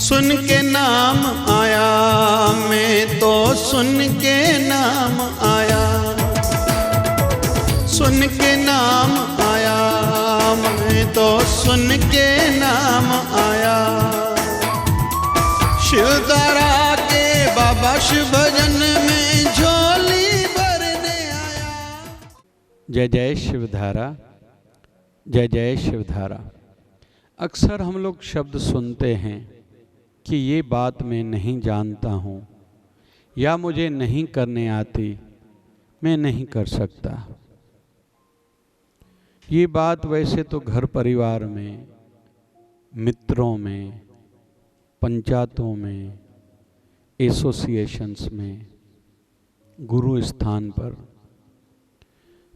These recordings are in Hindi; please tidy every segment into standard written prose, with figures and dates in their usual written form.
सुन के नाम आया, मैं तो सुन के नाम आया, सुन के नाम आया, मैं तो सुन के नाम आया। शिवधारा के बाबा शिव भजन में झोली भरने आया। जय जय शिवधारा, जय जय शिवधारा। अक्सर हम लोग शब्द सुनते हैं कि ये बात मैं नहीं जानता हूँ या मुझे नहीं करने आती, मैं नहीं कर सकता। ये बात वैसे तो घर परिवार में, मित्रों में, पंचायतों में, एसोसिएशंस में, गुरु स्थान पर,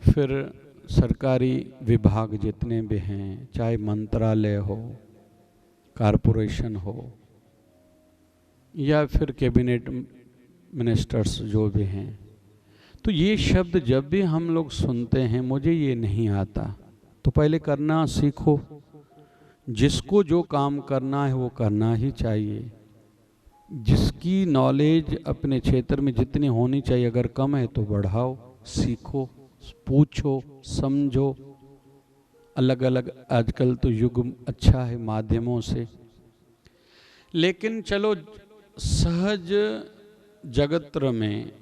फिर सरकारी विभाग जितने भी हैं, चाहे मंत्रालय हो, कारपोरेशन हो, या फिर कैबिनेट मिनिस्टर्स जो भी हैं, तो ये शब्द जब भी हम लोग सुनते हैं, मुझे ये नहीं आता, तो पहले करना सीखो। जिसको जो काम करना है वो करना ही चाहिए। जिसकी नॉलेज अपने क्षेत्र में जितनी होनी चाहिए, अगर कम है तो बढ़ाओ, सीखो, पूछो, समझो। अलग अलग आजकल तो युग अच्छा है माध्यमों से। लेकिन चलो, सहज जगत्र में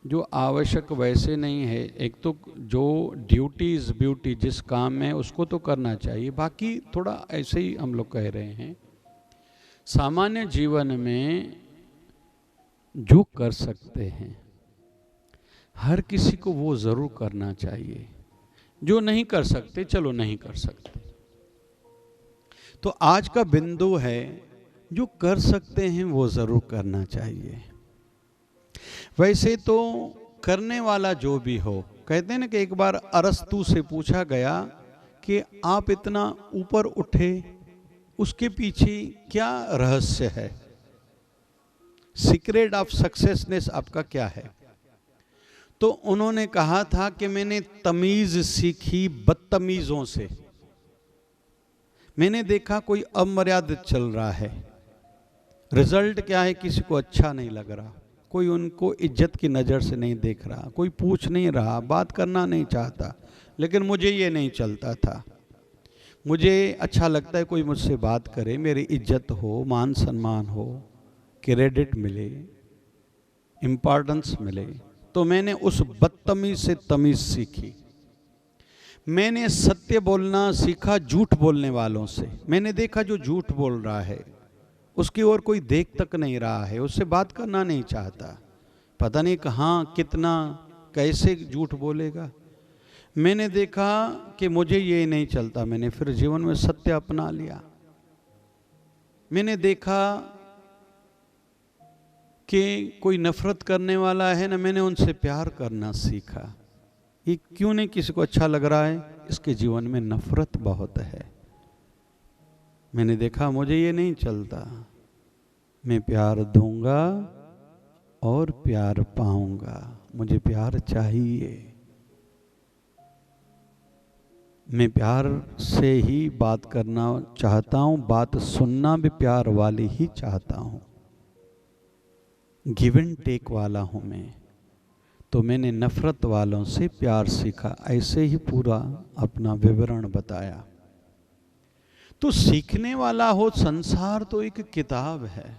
जो आवश्यक वैसे नहीं है। एक तो जो ड्यूटी इज ब्यूटी, जिस काम में उसको तो करना चाहिए, बाकी थोड़ा ऐसे ही हम लोग कह रहे हैं। सामान्य जीवन में जो कर सकते हैं हर किसी को वो ज़रूर करना चाहिए। जो नहीं कर सकते, चलो नहीं कर सकते। तो आज का बिंदु है, जो कर सकते हैं वो ज़रूर करना चाहिए। वैसे तो करने वाला जो भी हो, कहते हैं ना कि एक बार अरस्तु से पूछा गया कि आप इतना ऊपर उठे, उसके पीछे क्या रहस्य है? सीक्रेट ऑफ सक्सेसनेस आपका क्या है? तो उन्होंने कहा था कि मैंने तमीज सीखी बदतमीजों से। मैंने देखा कोई अमर्यादित चल रहा है, रिजल्ट क्या है, किसी को अच्छा नहीं लग रहा, कोई उनको इज्जत की नज़र से नहीं देख रहा, कोई पूछ नहीं रहा, बात करना नहीं चाहता। लेकिन मुझे ये नहीं चलता था। मुझे अच्छा लगता है कोई मुझसे बात करे, मेरी इज्जत हो, मान सम्मान हो, क्रेडिट मिले, इम्पोर्टेंस मिले। तो मैंने उस बदतमीज से तमीज सीखी। मैंने सत्य बोलना सीखा झूठ बोलने वालों से। मैंने देखा जो झूठ बोल रहा है उसकी ओर कोई देख तक नहीं रहा है, उससे बात करना नहीं चाहता, पता नहीं कहाँ कितना कैसे झूठ बोलेगा। मैंने देखा कि मुझे ये नहीं चलता, मैंने फिर जीवन में सत्य अपना लिया। मैंने देखा कि कोई नफरत करने वाला है ना, मैंने उनसे प्यार करना सीखा। ये क्यों नहीं किसी को अच्छा लग रहा है? इसके जीवन में नफरत बहुत है। मैंने देखा मुझे ये नहीं चलता, मैं प्यार दूंगा और प्यार पाऊंगा, मुझे प्यार चाहिए। मैं प्यार से ही बात करना चाहता हूं, बात सुनना भी प्यार वाली ही चाहता हूं, गिव एंड टेक वाला हूं मैं। तो मैंने नफरत वालों से प्यार सीखा। ऐसे ही पूरा अपना विवरण बताया। तो सीखने वाला हो, संसार तो एक किताब है,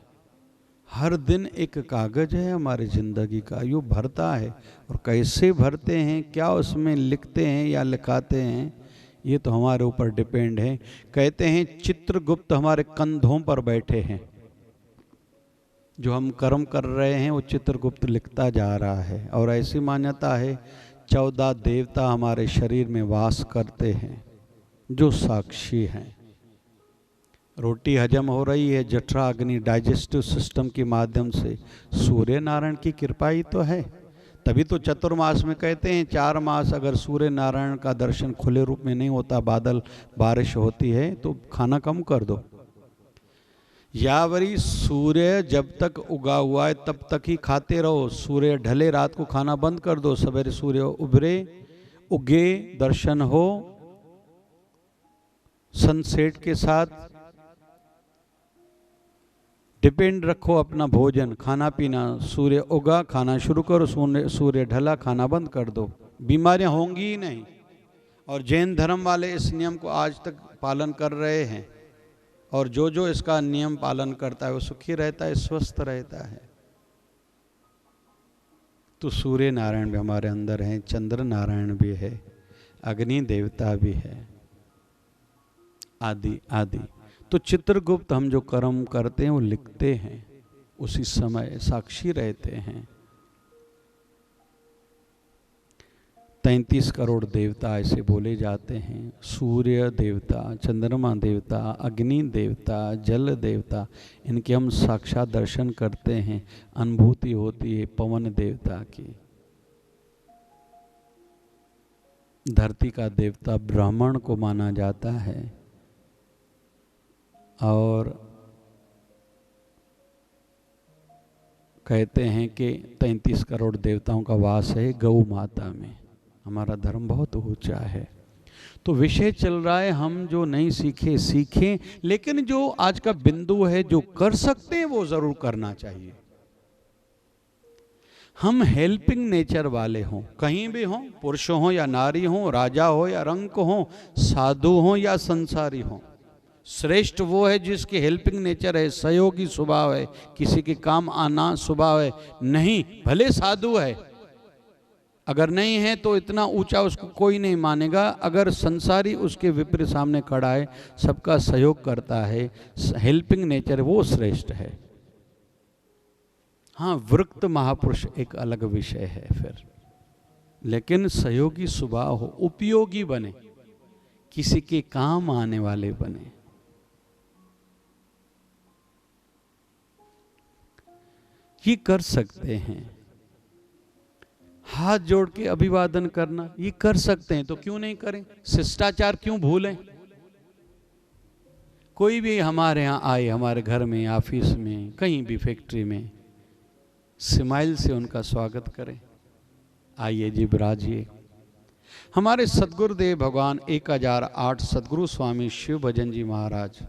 हर दिन एक कागज है हमारी जिंदगी का, यो भरता है। और कैसे भरते हैं, क्या उसमें लिखते हैं या लिखाते हैं, ये तो हमारे ऊपर डिपेंड है। कहते हैं चित्रगुप्त हमारे कंधों पर बैठे हैं, जो हम कर्म कर रहे हैं वो चित्रगुप्त लिखता जा रहा है। और ऐसी मान्यता है 14 देवता हमारे शरीर में वास करते हैं, जो साक्षी हैं। रोटी हजम हो रही है, जठरा अग्नि डाइजेस्टिव सिस्टम के माध्यम से, सूर्य नारायण की कृपा ही तो है। तभी तो चतुर्मास में कहते हैं 4 मास अगर सूर्य नारायण का दर्शन खुले रूप में नहीं होता, बादल बारिश होती है, तो खाना कम कर दो। यावरी सूर्य जब तक उगा हुआ है तब तक ही खाते रहो, सूर्य ढले रात को खाना बंद कर दो, सवेरे सूर्य उभरे उगे दर्शन हो सनसेट के साथ, डिपेंड रखो अपना भोजन, खाना पीना, सूर्य उगा खाना शुरू करो, सूर्य ढला खाना बंद कर दो, बीमारियां होंगी ही नहीं। और जैन धर्म वाले इस नियम को आज तक पालन कर रहे हैं, और जो जो इसका नियम पालन करता है वो सुखी रहता है, स्वस्थ रहता है। तो सूर्य नारायण भी हमारे अंदर हैं, चंद्र नारायण भी है, अग्नि देवता भी है, आदि आदि। तो चित्रगुप्त हम जो कर्म करते हैं वो लिखते हैं, उसी समय साक्षी रहते हैं। 33 करोड़ देवता ऐसे बोले जाते हैं, सूर्य देवता, चंद्रमा देवता, अग्नि देवता, जल देवता, इनके हम साक्षात दर्शन करते हैं, अनुभूति होती है पवन देवता की। धरती का देवता ब्राह्मण को माना जाता है, और कहते हैं कि 33 करोड़ देवताओं का वास है गौ माता में। हमारा धर्म बहुत ऊंचा है। तो विषय चल रहा है, हम जो नहीं सीखे सीखें, लेकिन जो आज का बिंदु है, जो कर सकते हैं वो जरूर करना चाहिए। हम हेल्पिंग नेचर वाले हों, कहीं भी हों, पुरुष हों या नारी हों, राजा हो या रंक हों, साधु हों या संसारी हों, श्रेष्ठ वो है जिसकी हेल्पिंग नेचर है, सहयोगी स्वभाव है, किसी के काम आना स्वभाव है। नहीं, भले साधु है, अगर नहीं है तो इतना ऊंचा उसको कोई नहीं मानेगा। अगर संसारी उसके विपरीत सामने खड़ा है, सबका सहयोग करता है, हेल्पिंग नेचर, वो श्रेष्ठ है। हाँ, वृक्त महापुरुष एक अलग विषय है फिर, लेकिन सहयोगी स्वभाव हो, उपयोगी बने, किसी के काम आने वाले बने। ये कर सकते हैं। हाथ जोड़ के अभिवादन करना, ये कर सकते हैं, तो क्यों नहीं करें? शिष्टाचार क्यों भूलें? कोई भी हमारे यहाँ आए, हमारे घर में, ऑफिस में, कहीं भी फैक्ट्री में, स्माइल से उनका स्वागत करें। आइए जी, विराजिए। हमारे सदगुरुदेव भगवान 1008 सदगुरु स्वामी शिव भजन जी महाराज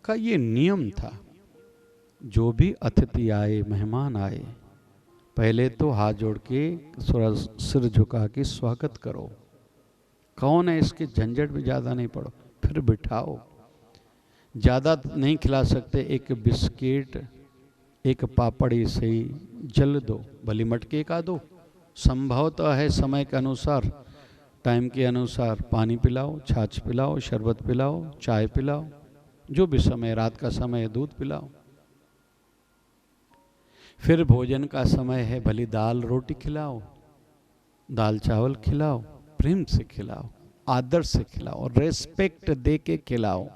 का ये नियम था। जो भी अतिथि आए, मेहमान आए, पहले तो हाथ जोड़ के सिर झुका के स्वागत करो। कौन है, इसके झंझट में ज़्यादा नहीं पड़ो, फिर बिठाओ। ज़्यादा नहीं खिला सकते, एक बिस्किट, एक पापड़ी से ही जल दो, भली मटके का दो। संभवतः है समय के अनुसार, टाइम के अनुसार पानी पिलाओ, छाछ पिलाओ, शरबत पिलाओ, चाय पिलाओ, जो भी समय, रात का समय है दूध पिलाओ। फिर भोजन का समय है, भली दाल रोटी खिलाओ, दाल चावल खिलाओ, प्रेम से खिलाओ, आदर से खिलाओ, रेस्पेक्ट दे के खिलाओ।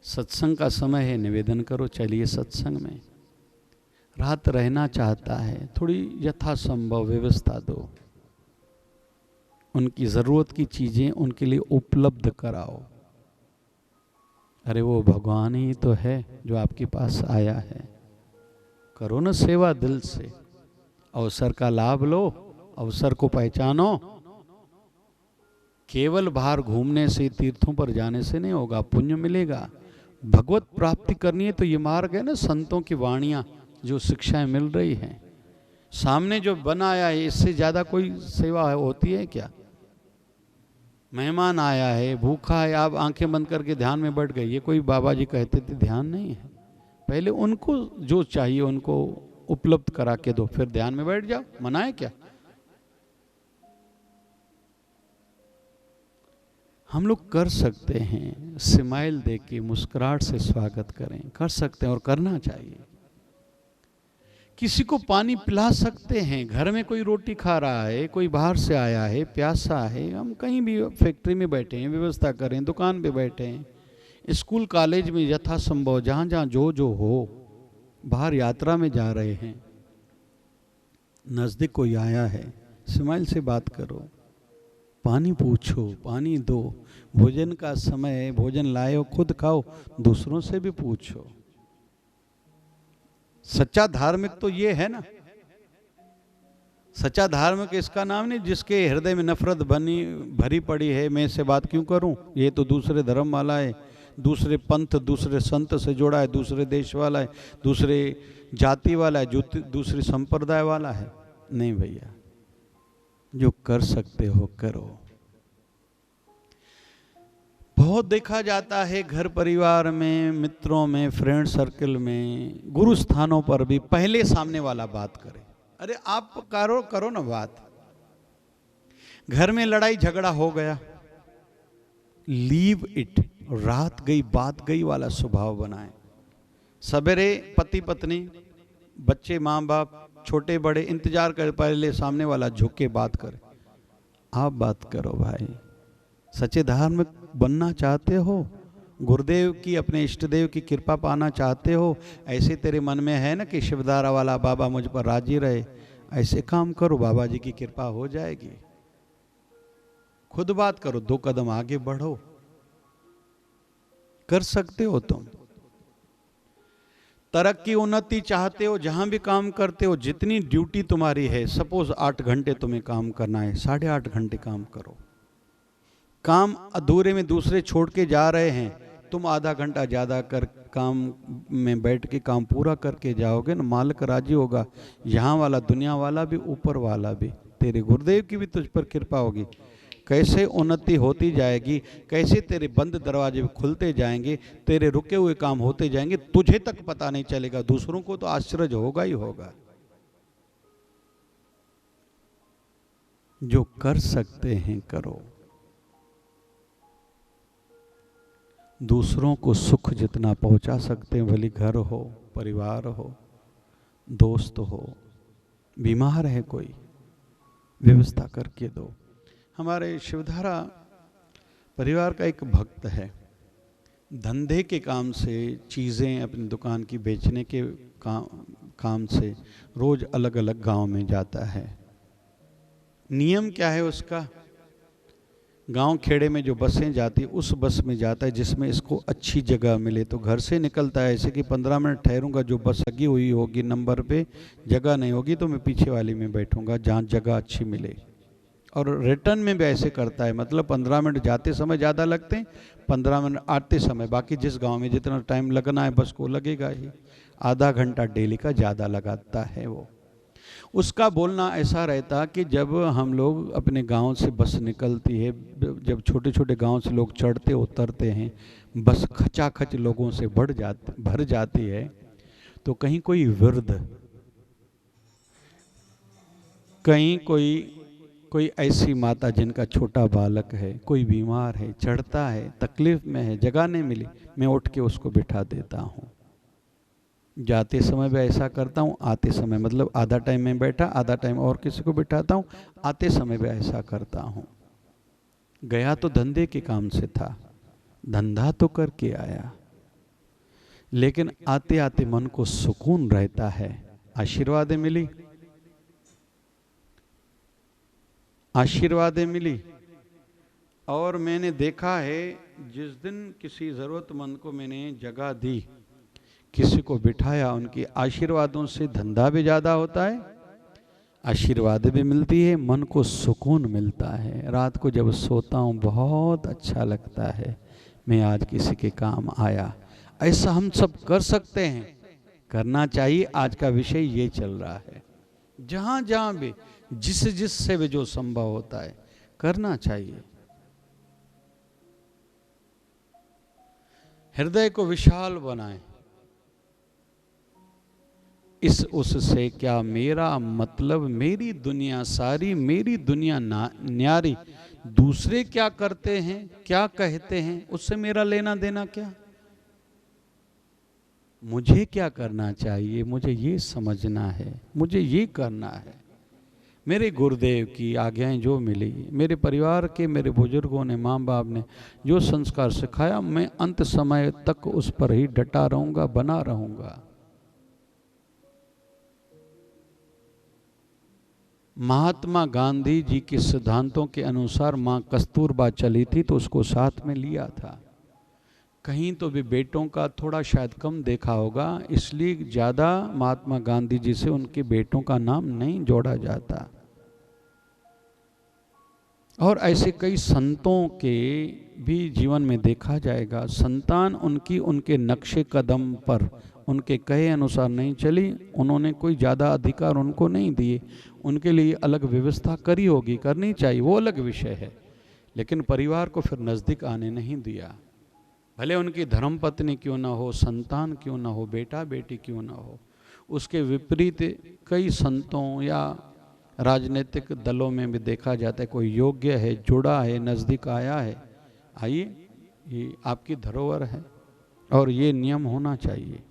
सत्संग का समय है, निवेदन करो, चलिए सत्संग में। रात रहना चाहता है, थोड़ी यथासंभव व्यवस्था दो, उनकी ज़रूरत की चीज़ें उनके लिए उपलब्ध कराओ। अरे वो भगवान ही तो है जो आपके पास आया है, करो ना सेवा दिल से। अवसर का लाभ लो, अवसर को पहचानो। केवल बाहर घूमने से, तीर्थों पर जाने से नहीं होगा, पुण्य मिलेगा। भगवत प्राप्ति करनी है तो ये मार्ग है ना, संतों की वाणियाँ, जो शिक्षाएं मिल रही हैं, सामने जो बनाया है, इससे ज़्यादा कोई सेवा होती है क्या? मेहमान आया है, भूखा है, आप आंखें बंद करके ध्यान में बैठ गए, ये कोई बाबा जी कहते थे ध्यान नहीं है। पहले उनको जो चाहिए उनको उपलब्ध करा के दो, फिर ध्यान में बैठ जाओ। मनाए क्या? हम लोग कर सकते हैं, स्माइल दे के, मुस्कुराहट से स्वागत करें, कर सकते हैं और करना चाहिए। किसी को पानी पिला सकते हैं, घर में कोई रोटी खा रहा है, कोई बाहर से आया है, प्यासा है, हम कहीं भी फैक्ट्री में बैठे हैं, व्यवस्था करें, दुकान पे बैठे हैं, स्कूल कॉलेज में, यथासंभव जहाँ जहाँ जो हो, बाहर यात्रा में जा रहे हैं, नज़दीक कोई आया है, स्माइल से बात करो, पानी पूछो, पानी दो। भोजन का समय है, भोजन लाए हो, खुद खाओ, दूसरों से भी पूछो। सच्चा धार्मिक तो ये है ना। सच्चा धार्मिक इसका नाम नहीं जिसके हृदय में नफरत भरी पड़ी है, मैं इससे बात क्यों करूं, ये तो दूसरे धर्म वाला है, दूसरे पंथ दूसरे संत से जुड़ा है, दूसरे देश वाला है, दूसरे जाति वाला है, दूसरी संप्रदाय वाला है। नहीं भैया, जो कर सकते हो करो। बहुत देखा जाता है घर परिवार में, मित्रों में, फ्रेंड सर्कल में, गुरु स्थानों पर भी पहले सामने वाला बात करे। अरे आप करो ना बात। घर में लड़ाई झगड़ा हो गया, लीव इट, रात गई बात गई वाला स्वभाव बनाए। सवेरे पति पत्नी, बच्चे, माँ बाप, छोटे बड़े इंतजार कर, पहले सामने वाला झुके बात करे। आप बात करो भाई। सच्चे धार्मिक बनना चाहते हो, गुरुदेव की, अपने इष्ट देव की कृपा पाना चाहते हो, ऐसे तेरे मन में है ना कि शिवधारा वाला बाबा मुझ पर राजी रहे, ऐसे काम करो, बाबा जी की कृपा हो जाएगी। खुद बात करो, 2 कदम आगे बढ़ो। कर सकते हो तुम। तरक्की उन्नति चाहते हो, जहां भी काम करते हो, जितनी ड्यूटी तुम्हारी है, सपोज 8 घंटे तुम्हें काम करना है, 8.5 घंटे काम करो। काम अधूरे में दूसरे छोड़ के जा रहे हैं, तुम आधा घंटा ज्यादा कर काम में बैठ के काम पूरा करके जाओगे ना, मालिक राजी होगा। यहाँ वाला, दुनिया वाला भी, ऊपर वाला भी, तेरे गुरुदेव की भी तुझ पर कृपा होगी। कैसे उन्नति होती जाएगी, कैसे तेरे बंद दरवाजे खुलते जाएंगे, तेरे रुके हुए काम होते जाएंगे, तुझे तक पता नहीं चलेगा, दूसरों को तो आश्चर्य होगा ही होगा। जो कर सकते हैं करो। दूसरों को सुख जितना पहुंचा सकते हैं, भले घर हो, परिवार हो, दोस्त हो, बीमार है कोई, व्यवस्था करके दो। हमारे शिवधारा परिवार का एक भक्त है, धंधे के काम से, चीज़ें अपनी दुकान की बेचने के काम से रोज अलग अलग गांव में जाता है। नियम क्या है उसका? गांव खेड़े में जो बसें जाती, उस बस में जाता है जिसमें इसको अच्छी जगह मिले। तो घर से निकलता है ऐसे कि 15 मिनट ठहरूंगा, जो बस लगी हुई होगी नंबर पे, जगह नहीं होगी तो मैं पीछे वाली में बैठूंगा जहाँ जगह अच्छी मिले। और रिटर्न में भी ऐसे करता है, मतलब 15 मिनट जाते समय ज़्यादा लगते हैं, 15 मिनट आते समय, बाकी जिस गांव में जितना टाइम लगना है बस को लगेगा ही। आधा घंटा डेली का ज़्यादा लगाता है वो। उसका बोलना ऐसा रहता कि जब हम लोग अपने गांव से बस निकलती है, जब छोटे छोटे गांव से लोग चढ़ते उतरते हैं, बस खचाखच लोगों से भर जाती है, तो कहीं कोई वृद्ध, कहीं कोई ऐसी माता जिनका छोटा बालक है, कोई बीमार है, चढ़ता है, तकलीफ में है, जगह नहीं मिली, मैं उठ के उसको बिठा देता हूँ। जाते समय भी ऐसा करता हूँ, आते समय, मतलब आधा टाइम मैं बैठा, आधा टाइम और किसी को बिठाता हूँ, आते समय भी ऐसा करता हूँ। गया तो धंधे के काम से था, धंधा तो करके आया, लेकिन आते आते मन को सुकून रहता है। आशीर्वादें मिली। और मैंने देखा है, जिस दिन किसी ज़रूरतमंद को मैंने जगह दी, किसी को बिठाया, उनके आशीर्वादों से धंधा भी ज़्यादा होता है, आशीर्वाद भी मिलती है, मन को सुकून मिलता है। रात को जब सोता हूँ बहुत अच्छा लगता है, मैं आज किसी के काम आया। ऐसा हम सब कर सकते हैं, करना चाहिए। आज का विषय ये चल रहा है, जहाँ जहाँ भी जिससे भी जो संभव होता है करना चाहिए। हृदय को विशाल बनाएं। इस उससे क्या मेरा मतलब, मेरी दुनिया सारी, मेरी दुनिया न्यारी, दूसरे क्या करते हैं, क्या कहते हैं, उससे मेरा लेना देना क्या। मुझे क्या करना चाहिए, मुझे ये समझना है, मुझे ये करना है। मेरे गुरुदेव की आज्ञाएं जो मिली, मेरे परिवार के, मेरे बुजुर्गों ने, माँ बाप ने जो संस्कार सिखाया, मैं अंत समय तक उस पर ही डटा रहूंगा, बना रहूंगा। महात्मा गांधी जी के सिद्धांतों के अनुसार माँ कस्तूरबा चली थी तो उसको साथ में लिया था। कहीं तो भी बेटों का थोड़ा शायद कम देखा होगा, इसलिए ज़्यादा महात्मा गांधी जी से उनके बेटों का नाम नहीं जोड़ा जाता। और ऐसे कई संतों के भी जीवन में देखा जाएगा। संतान उनकी उनके नक्शे कदम पर उनके कहे अनुसार नहीं चली, उन्होंने कोई ज़्यादा अधिकार उनको नहीं दिए, उनके लिए अलग व्यवस्था करी होगी, करनी चाहिए, वो अलग विषय है, लेकिन परिवार को फिर नज़दीक आने नहीं दिया। भले उनकी धर्मपत्नी क्यों ना हो, संतान क्यों ना हो, बेटा बेटी क्यों ना हो। उसके विपरीत कई संतों या राजनीतिक दलों में भी देखा जाता है, कोई योग्य है, जुड़ा है, नज़दीक आया है, आइए, ये आपकी धरोहर है और ये नियम होना चाहिए।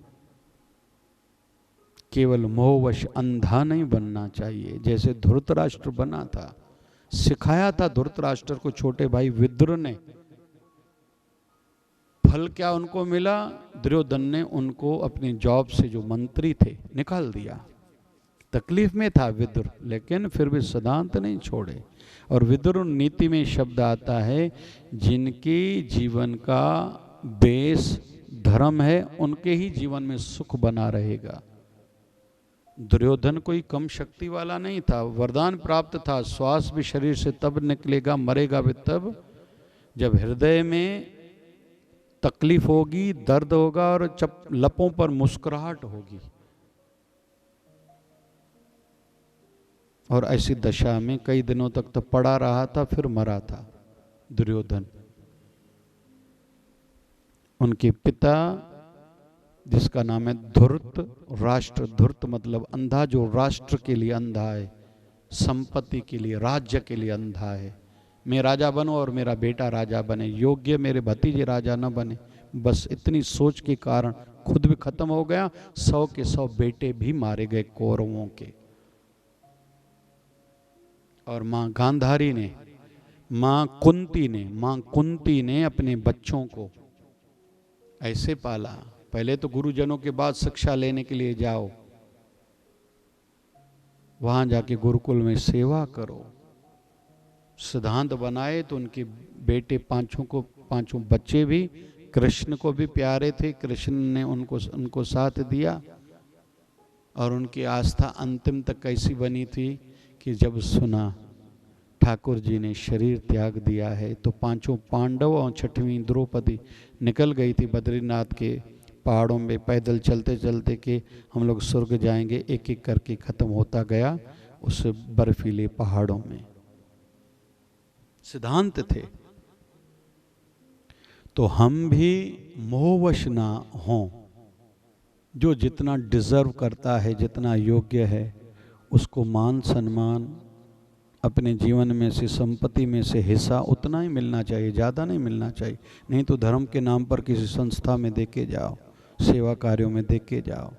केवल मोहवश अंधा नहीं बनना चाहिए, जैसे धृतराष्ट्र बना था, सिखाया था धृतराष्ट्र को छोटे भाई विदुर ने। फल क्या उनको मिला? दुर्योधन ने उनको अपनी जॉब से, जो मंत्री थे, निकाल दिया। तकलीफ में था विदुर, लेकिन फिर भी सिद्धांत नहीं छोड़े। और विदुर नीति में शब्द आता है, जिनके जीवन का बेस धर्म है उनके ही जीवन में सुख बना रहेगा। दुर्योधन कोई कम शक्ति वाला नहीं था, वरदान प्राप्त था, श्वास भी शरीर से तब निकलेगा, मरेगा भी तब जब हृदय में तकलीफ होगी, दर्द होगा और लपों पर मुस्कुराहट होगी। और ऐसी दशा में कई दिनों तक तो पड़ा रहा था, फिर मरा था दुर्योधन। उनके पिता, जिसका नाम है धूर्त राष्ट्र, धूर्त मतलब अंधा, जो राष्ट्र के लिए अंधा है, संपत्ति के लिए, राज्य के लिए अंधा है। मैं राजा बनूं और मेरा बेटा राजा बने, योग्य मेरे भतीजे राजा न बने, बस इतनी सोच के कारण खुद भी खत्म हो गया। 100 के 100 बेटे भी मारे गए कौरवों के। और माँ गांधारी ने, माँ कुंती ने अपने बच्चों को ऐसे पाला। पहले तो गुरुजनों के बाद शिक्षा लेने के लिए जाओ, वहां जाके गुरुकुल में सेवा करो। सिद्धांत बनाए तो उनके बेटे पांचों बच्चे भी कृष्ण को भी प्यारे थे, कृष्ण ने उनको साथ दिया। और उनकी आस्था अंतिम तक कैसी बनी थी कि जब सुना ठाकुर जी ने शरीर त्याग दिया है, तो 5 पांडव और 6वीं द्रौपदी निकल गई थी बद्रीनाथ के पहाड़ों में पैदल चलते चलते कि हम लोग स्वर्ग जाएंगे। एक एक करके खत्म होता गया उस बर्फीले पहाड़ों में। सिद्धांत थे। तो हम भी मोहवश ना हों, जो जितना डिजर्व करता है, जितना योग्य है, उसको मान सम्मान अपने जीवन में से, संपत्ति में से हिस्सा उतना ही मिलना चाहिए, ज़्यादा नहीं मिलना चाहिए। नहीं तो धर्म के नाम पर किसी संस्था में देके जाओ, सेवा कार्यों में देके जाओ।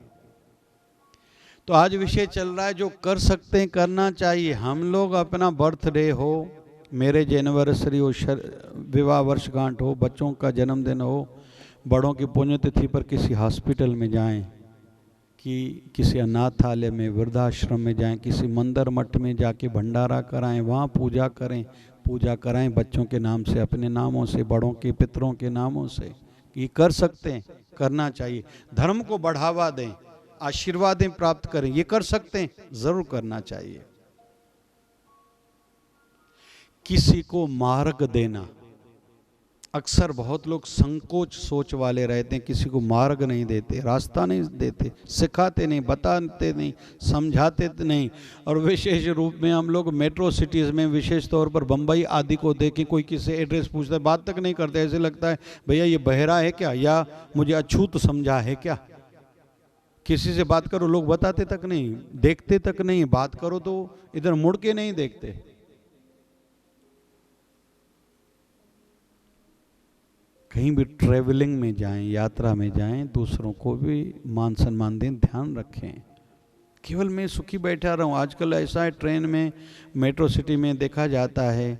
तो आज विषय चल रहा है, जो कर सकते हैं करना चाहिए। हम लोग अपना बर्थडे हो, मैरिज एनिवर्सरी हो, विवाह वर्षगांठ हो, बच्चों का जन्मदिन हो, बड़ों की पुण्यतिथि पर किसी हॉस्पिटल में जाएं, कि किसी अनाथालय में, वृद्धाश्रम में जाएं, किसी मंदिर मठ में जाके भंडारा कराएं, वहाँ पूजा करें, पूजा कराएं बच्चों के नाम से, अपने नामों से, बड़ों के पितरों के नामों से। ये कर सकते हैं, करना चाहिए। धर्म को बढ़ावा दें, आशीर्वादें प्राप्त करें, ये कर सकते हैं, जरूर करना चाहिए। किसी को मार्ग देना, अक्सर बहुत लोग संकोच सोच वाले रहते हैं, किसी को मार्ग नहीं देते, रास्ता नहीं देते, सिखाते नहीं, बताते नहीं, समझाते नहीं। और विशेष रूप में हम लोग मेट्रो सिटीज़ में, विशेष तौर पर बम्बई आदि को देखें, कोई किसी एड्रेस पूछता है, बात तक नहीं करते, ऐसे लगता है भैया ये बहरा है क्या, या मुझे अछूत समझा है क्या। किसी से बात करो, लोग बताते तक नहीं, देखते तक नहीं, बात करो तो इधर मुड़ के नहीं देखते। कहीं भी ट्रेवलिंग में जाएं, यात्रा में जाएं, दूसरों को भी मान सम्मान दें, ध्यान रखें। केवल मैं सुखी बैठा रहूं, आजकल ऐसा है, ट्रेन में, मेट्रो सिटी में देखा जाता है,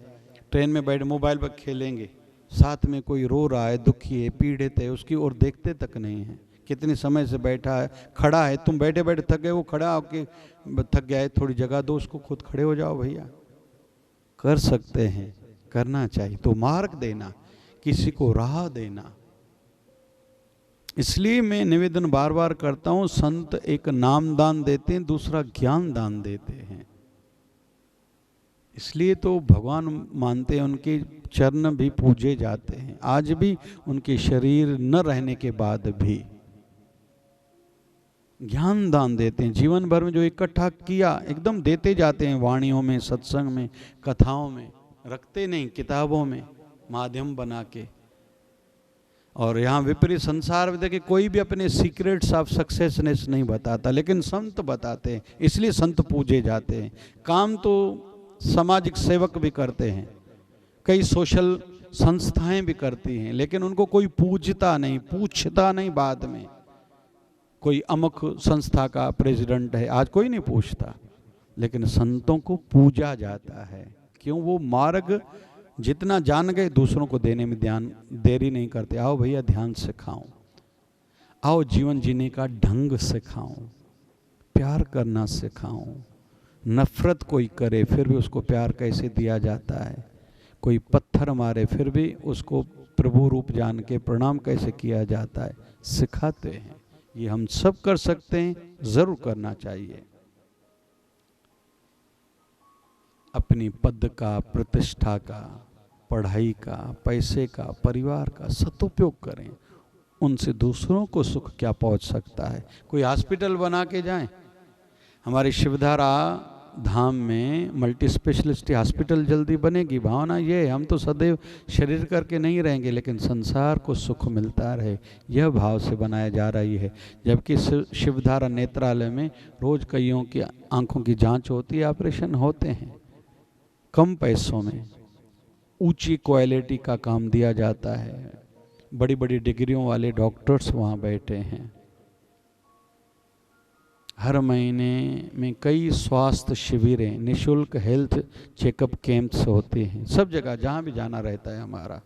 ट्रेन में बैठ मोबाइल पर खेलेंगे, साथ में कोई रो रहा है, दुखी है, पीड़ित है, उसकी ओर देखते तक नहीं है। कितने समय से बैठा है, खड़ा है, तुम बैठे बैठे थक गए, वो खड़ा होके थक गया है, थोड़ी जगह दो उसको, खुद खड़े हो जाओ भैया। कर सकते हैं, करना चाहिए। तो मार्ग देना, किसी को राह देना। इसलिए मैं निवेदन बार बार करता हूं, संत एक नाम दान देते हैं, दूसरा ज्ञान दान देते हैं। इसलिए तो भगवान मानते हैं, उनके चरण भी पूजे जाते हैं आज भी, उनके शरीर न रहने के बाद भी। ज्ञान दान देते हैं, जीवन भर में जो इकट्ठा किया एकदम देते जाते हैं, वाणियों में, सत्संग में, कथाओं में, रखते नहीं किताबों में माध्यम बना के। और यहाँ विपरीत संसार में देखिए कोई भी अपने सीक्रेट्स ऑफ सक्सेसनेस नहीं बताता, लेकिन संत बताते हैं, इसलिए संत पूजे जाते हैं। काम तो सामाजिक सेवक भी करते हैं, कई सोशल संस्थाएं भी करती हैं, लेकिन उनको कोई पूजता नहीं, पूछता नहीं बाद में। कोई अमुक संस्था का प्रेसिडेंट है, आज कोई नहीं पूछता, लेकिन संतों को पूजा जाता है। क्यों? वो मार्ग जितना जान गए दूसरों को देने में देरी नहीं करते। आओ भैया ध्यान सिखाऊं, आओ जीवन जीने का ढंग सिखाऊं, प्यार करना सिखाऊं। नफरत कोई करे फिर भी उसको प्यार कैसे दिया जाता है, कोई पत्थर मारे फिर भी उसको प्रभु रूप जान के प्रणाम कैसे किया जाता है, सिखाते हैं। ये हम सब कर सकते हैं, जरूर करना चाहिए। अपनी पद का, प्रतिष्ठा का, पढ़ाई का, पैसे का, परिवार का सदुपयोग करें, उनसे दूसरों को सुख क्या पहुंच सकता है। कोई हॉस्पिटल बना के जाएं, हमारी शिवधारा धाम में मल्टी स्पेशलिस्ट हॉस्पिटल जल्दी बनेगी। भावना ये है, हम तो सदैव शरीर करके नहीं रहेंगे, लेकिन संसार को सुख मिलता रहे, यह भाव से बनाया जा रही है। जबकि शिवधारा नेत्रालय में रोज कईयों की आंखों की जांच होती है, ऑपरेशन होते हैं, कम पैसों में ऊंची क्वालिटी का काम दिया जाता है। बड़ी बड़ी डिग्रियों वाले डॉक्टर्स वहाँ बैठे हैं। हर महीने में कई स्वास्थ्य शिविरें, निशुल्क हेल्थ चेकअप कैंप्स होते हैं सब जगह, जहाँ भी जाना रहता है हमारा।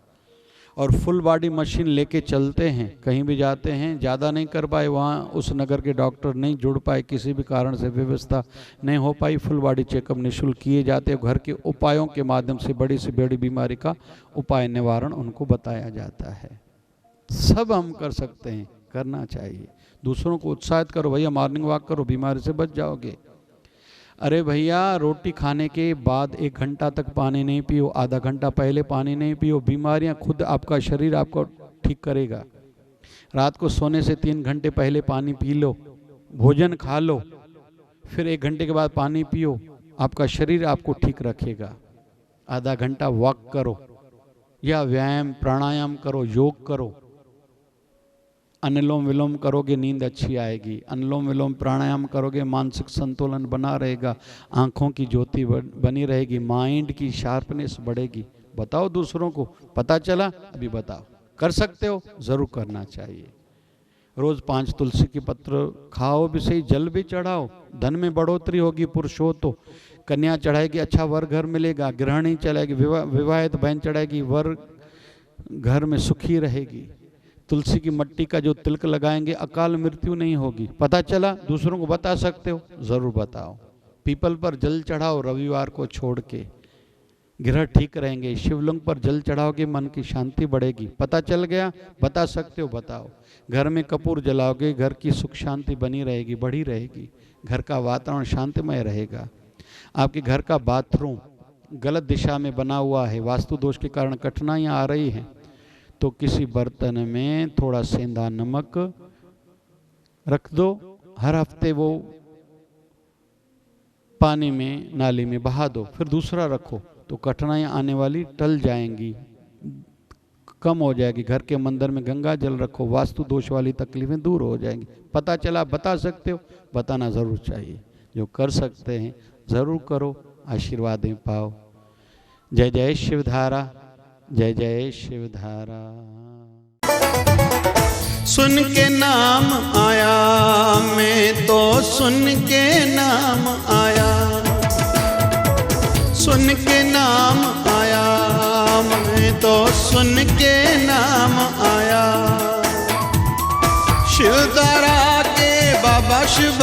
और फुल बॉडी मशीन लेके चलते हैं, कहीं भी जाते हैं, ज़्यादा नहीं कर पाए वहाँ उस नगर के डॉक्टर नहीं जुड़ पाए, किसी भी कारण से व्यवस्था नहीं हो पाई, फुल बॉडी चेकअप निःशुल्क किए जाते हैं। घर के उपायों के माध्यम से बड़ी से बड़ी बीमारी का उपाय निवारण उनको बताया जाता है। सब हम कर सकते हैं, करना चाहिए। दूसरों को उत्साहित करो, भैया मॉर्निंग वॉक करो, बीमारी से बच जाओगे। अरे भैया रोटी खाने के बाद 1 घंटा तक पानी नहीं पियो, आधा घंटा पहले पानी नहीं पियो, बीमारियां खुद आपका शरीर आपको ठीक करेगा। रात को सोने से 3 घंटे पहले पानी पी लो, भोजन खा लो, फिर 1 घंटे के बाद पानी पियो, आपका शरीर आपको ठीक रखेगा। आधा घंटा वॉक करो या व्यायाम प्राणायाम करो, योग करो, अनुलोम विलोम करोगे नींद अच्छी आएगी, अनुलोम विलोम प्राणायाम करोगे मानसिक संतुलन बना रहेगा, आँखों की ज्योति बनी रहेगी, माइंड की शार्पनेस बढ़ेगी। बताओ दूसरों को, पता चला? अभी बताओ, कर सकते हो? ज़रूर करना चाहिए। रोज़ 5 तुलसी के पत्र खाओ भी सही, जल भी चढ़ाओ, धन में बढ़ोतरी होगी। पुरुष हो तो कन्या चढ़ाएगी, अच्छा वर घर मिलेगा, गृहिणी चढ़ाएगी, विवाहित बहन चढ़ाएगी, वर घर में सुखी रहेगी। तुलसी की मट्टी का जो तिलक लगाएंगे अकाल मृत्यु नहीं होगी। पता चला? दूसरों को बता सकते हो? ज़रूर बताओ। पीपल पर जल चढ़ाओ रविवार को छोड़ के, ग्रह ठीक रहेंगे। शिवलिंग पर जल चढ़ाओगे मन की शांति बढ़ेगी। पता चल गया? बता सकते हो? बताओ। घर में कपूर जलाओगे, घर की सुख शांति बनी रहेगी, बढ़ी रहेगी, घर का वातावरण शांतिमय रहेगा। आपके घर का बाथरूम गलत दिशा में बना हुआ है, वास्तु दोष के कारण कठिनाइयाँ आ रही हैं, तो किसी बर्तन में थोड़ा सेंधा नमक रख दो, हर हफ्ते वो पानी में नाली में बहा दो, फिर दूसरा रखो, तो कठिनाइयाँ आने वाली टल जाएंगी, कम हो जाएगी। घर के मंदिर में गंगा जल रखो, वास्तु दोष वाली तकलीफें दूर हो जाएंगी। पता चला? बता सकते हो? बताना ज़रूर चाहिए। जो कर सकते हैं ज़रूर करो, आशीर्वाद पाओ। जय जय शिवधारा, जय जय शिवधारा। सुन के नाम आया, मैं तो सुन के नाम आया, सुन के नाम आया, मैं तो सुन के नाम आया। शिवधारा के बाबा शिव